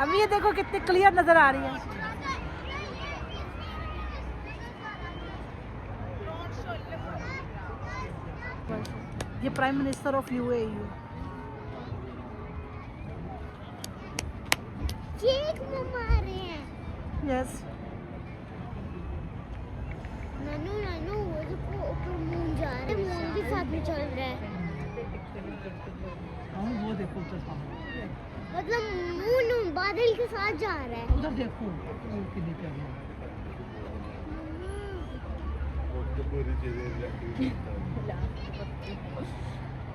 अभी ये देखो कितनी क्लियर नजर आ रही है। ये प्राइम मिनिस्टर ऑफ यूएई है। केक ममा रहे हैं। यस नानू नानू वो देखो ऊपर मून जा रहा है, मून के साथ में चल रहा है। वो देखो उधर सामने, मतलब मून बादल के साथ जा रहा है। उधर देखो कितनी प्यारी है।